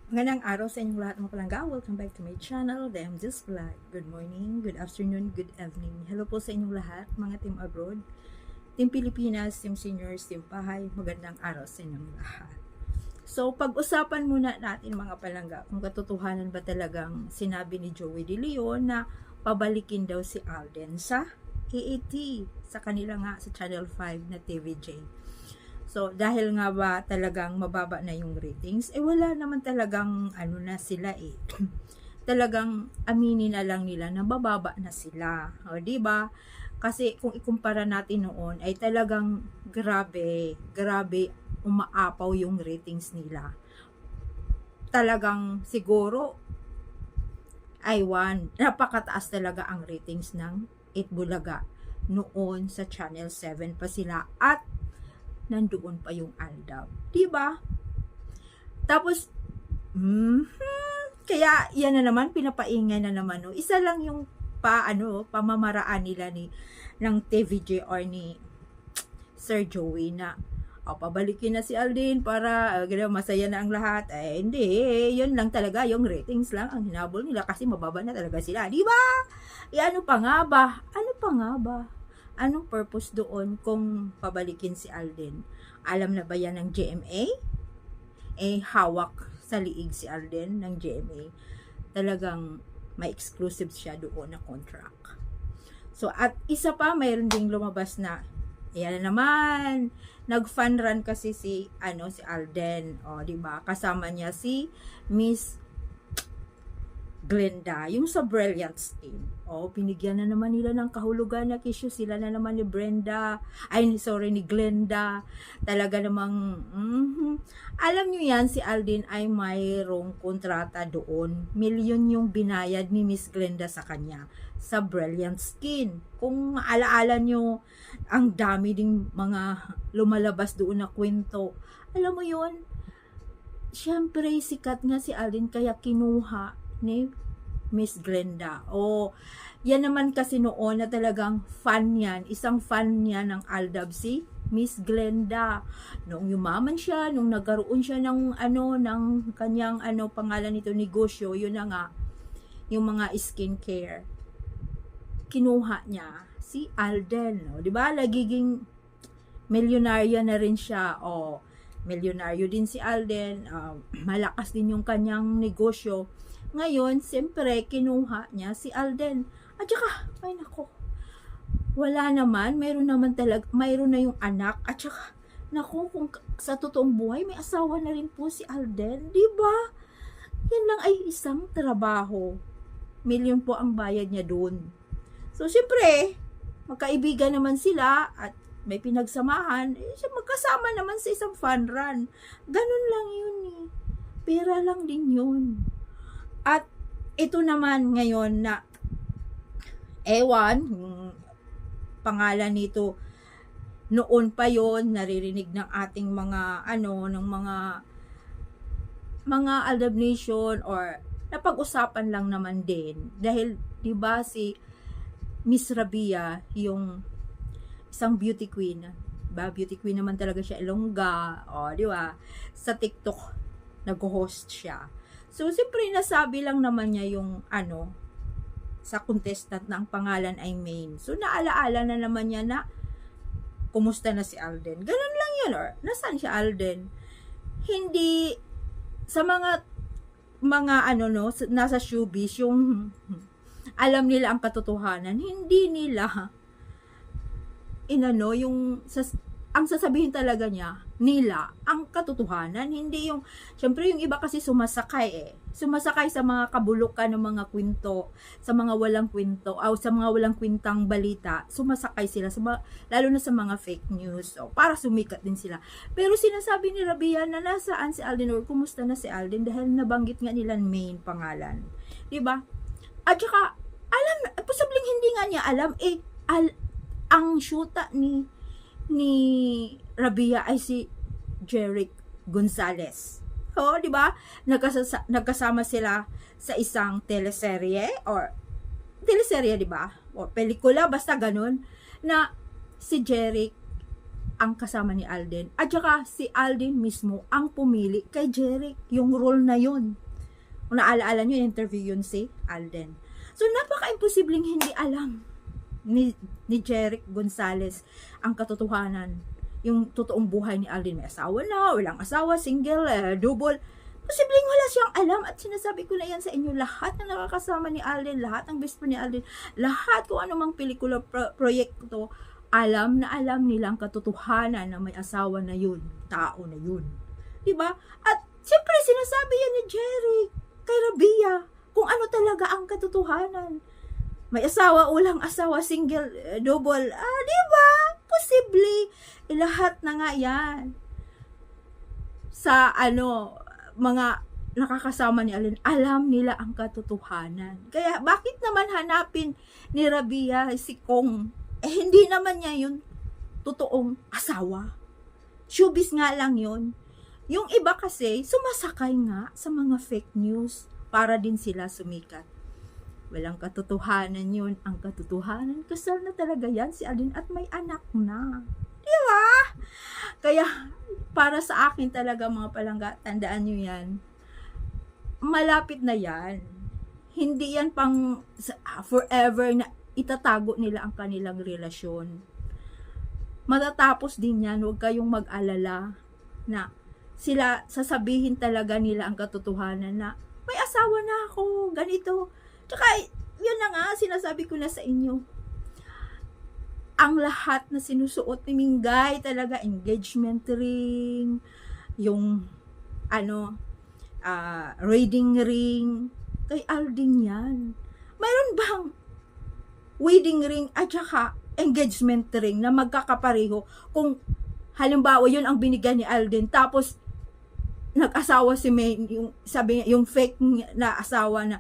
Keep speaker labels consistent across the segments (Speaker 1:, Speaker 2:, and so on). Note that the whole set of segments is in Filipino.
Speaker 1: Magandang araw sa inyong lahat mga palangga. Welcome back to my channel, The MJ's Vlog. Good morning, good afternoon, good evening. Hello po sa inyong lahat, mga team abroad, team Pilipinas, team seniors, team pahay. Magandang araw sa inyong lahat. So, pag-usapan muna natin mga palangga kung katotohanan ba talagang sinabi ni Joey De Leon na pabalikin daw si Alden sa AAT, sa kanila nga sa Channel 5 na TVJ. So, dahil nga ba talagang mababa na yung ratings, wala naman talagang na sila talagang aminin na lang nila na bababa na sila. O, di ba? Kasi kung ikumpara natin noon ay talagang grabe umaapaw yung ratings nila. Talagang siguro napakataas talaga ang ratings ng Itbulaga noon sa Channel 7 pa sila at nandoon pa yung Aldab. Diba? Tapos, kaya yan na naman, pinapaingay na naman. No? Isa lang yung pamamaraan nila ng TVJ or ni Sir Joey na pabalikin na si Alden para masaya na ang lahat. Hindi, yun lang talaga, yung ratings lang ang hinabol nila kasi mababa na talaga sila. Diba? Ano pa nga ba? Anong purpose doon kung pabalikin si Alden? Alam na ba yan ng GMA? Hawak sa liig si Alden ng GMA. Talagang may exclusive siya doon na contract. So, at isa pa, mayroon ding lumabas na, yan na naman, nag-fun run kasi si Alden. Diba? Kasama niya si Miss Glenda, yung sa Brilliant Skin. Pinigyan na naman nila ng kahulugan na kisyo. Sila na naman ni ni Glenda. Talaga namang, alam nyo yan, si Alden ay mayroong kontrata doon. Milyon yung binayad ni Miss Glenda sa kanya sa Brilliant Skin. Kung maalaala nyo, ang dami ding mga lumalabas doon na kwento. Alam mo yun, syempre sikat nga si Alden kaya kinuha ni Miss Glenda. Yan naman kasi noon na talagang fan yan. Isang fan niya ng Aldab si Miss Glenda. Noong yumaman siya, nung nagkaroon siya ng ng kanyang pangalan nito negosyo, yun na nga, yung mga skincare. Kinuha niya si Alden. 'Di ba? Lagiging milyonarya na rin siya. Milyonaryo din si Alden. Malakas din yung kanyang negosyo. Ngayon, siyempre, kinuha niya si Alden. At saka, ay nako, wala naman, mayroon na yung anak. At saka, nako, kung sa totoong buhay, may asawa na rin po si Alden. Diba? Yan lang ay isang trabaho. Milyon po ang bayad niya dun. So, siyempre, magkaibigan naman sila at may pinagsamahan. Magkasama naman sa isang fun run. Ganun lang yun eh. Pera lang din yun. At ito naman ngayon na pangalan nito noon pa yon naririnig ng ating mga ng mga Aldab Nation or napag-usapan lang naman din dahil 'di ba si Miss Rabia yung isang beauty queen, beauty queen naman talaga siya, Ilongga, di ba? Sa TikTok nag-host siya. So, siyempre, nasabi lang naman niya yung sa contestant na ang pangalan ay Maine. So, naalaala na naman niya na kumusta na si Alden. Ganun lang yun, or nasaan si Alden? Hindi, sa mga nasa showbiz, yung alam nila ang katotohanan, hindi nila ang sasabihin talaga nila ang katotohanan, hindi yung, syempre yung iba kasi sumasakay sa mga kabulukan ng mga kwento, sa mga walang kwento, sa mga walang kwentang balita, sumasakay sila, lalo na sa mga fake news, para sumikat din sila. Pero sinasabi ni Rabia na nasaan si Alden or kumusta na si Alden dahil nabanggit nga nila main pangalan. Diba? At saka, posibleng hindi nga niya alam, ang syuta ni Rabia ay si Jeric Gonzalez. Di ba? Nagkasama sila sa isang teleserye, di ba? O pelikula, basta ganun, na si Jeric ang kasama ni Alden. At saka si Alden mismo ang pumili kay Jeric, yung role na yun. Kung naalaala nyo, interview yun si Alden. So, napaka-imposibleng hindi alam ni Jeric Gonzalez ang katotohanan. Yung totoong buhay ni Alden. May asawa na, walang asawa, single, double. Posibleng wala siyang alam at sinasabi ko na yan sa inyo. Lahat ng nakakasama ni Alden, lahat ng best friend ni Alden, lahat kung anumang pelikula, proyekto, alam na alam nilang katotohanan na may asawa na yun, tao na yun. Diba? At siyempre sinasabi yan ni Jeric kay Rabia kung ano talaga ang katotohanan. May asawa, ulang asawa, single, double. Diba? Posible. Lahat na nga yan. Sa mga nakakasama ni Alden, alam nila ang katotohanan. Kaya bakit naman hanapin ni Rabia si Kong? Hindi naman niya yun totoong asawa. Showbiz nga lang yun. Yung iba kasi, sumasakay nga sa mga fake news para din sila sumikat. Walang katotohanan yun. Ang katotohanan, kasal na talaga yan si Alden at may anak na. Diba? Kaya, para sa akin talaga mga palangga, tandaan nyo yan. Malapit na yan. Hindi yan pang forever na itatago nila ang kanilang relasyon. Matatapos din yan, huwag kayong mag-alala na sila sasabihin talaga nila ang katotohanan na may asawa na ako, ganito. Tsaka, yun na nga, sinasabi ko na sa inyo. Ang lahat na sinusuot ni Mingay talaga, engagement ring, yung wedding ring, kay Alden yan. Mayroon bang wedding ring at saka engagement ring na magkakapareho kung halimbawa yun ang binigyan ni Alden tapos nag-asawa si May, yung fake na asawa na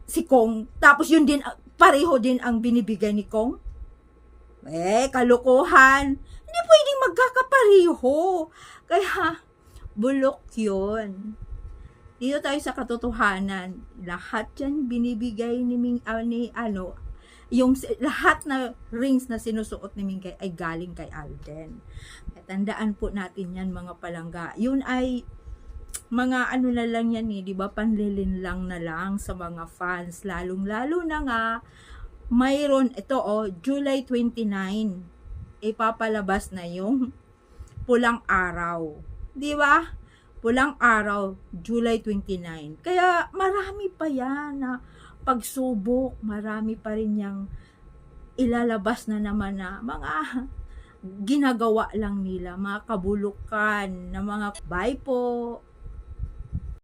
Speaker 1: si Kong, tapos yun din pareho din ang binibigay ni Kong? Kalokohan. Hindi pwedeng magkakapareho. Kaya bulok yun. Dito tayo sa katotohanan. Lahat yan binibigay ni yung lahat na rings na sinusuot ni Mingay ay galing kay Alden. At tandaan po natin yan mga palangga. Yun ay mga na lang yan di ba? Panlilin lang na lang sa mga fans. Lalong-lalo na nga, mayroon, July 29, ipapalabas na yung Pulang Araw. Di ba? Pulang Araw, July 29. Kaya marami pa yan na pagsubok, marami pa rin yung ilalabas na naman na mga ginagawa lang nila, mga kabulukan na mga bye po.